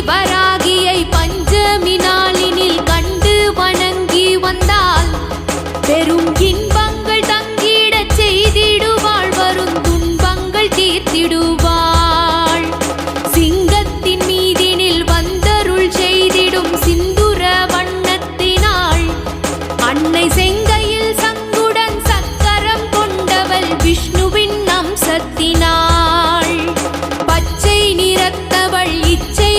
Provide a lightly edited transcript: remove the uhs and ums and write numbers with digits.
வராகியை பஞ்சமி நாளினில் கண்டு வணங்கி வந்தால் பெரும் இன்பங்கள் தங்கிடச் செய்திடுவாள், வரும் துன்பங்கள் தீர்த்திடுவாள். சிங்கத்தின் மீதினில் வந்தருள் செய்திடும் சிந்துர வண்ணத்தினாள், அன்னை செங்கையில் சங்குடன் சக்கரம் கொண்டவள் விஷ்ணுவின் அம்சத்தினாள். பச்சை நிறத்தவள் இச்சை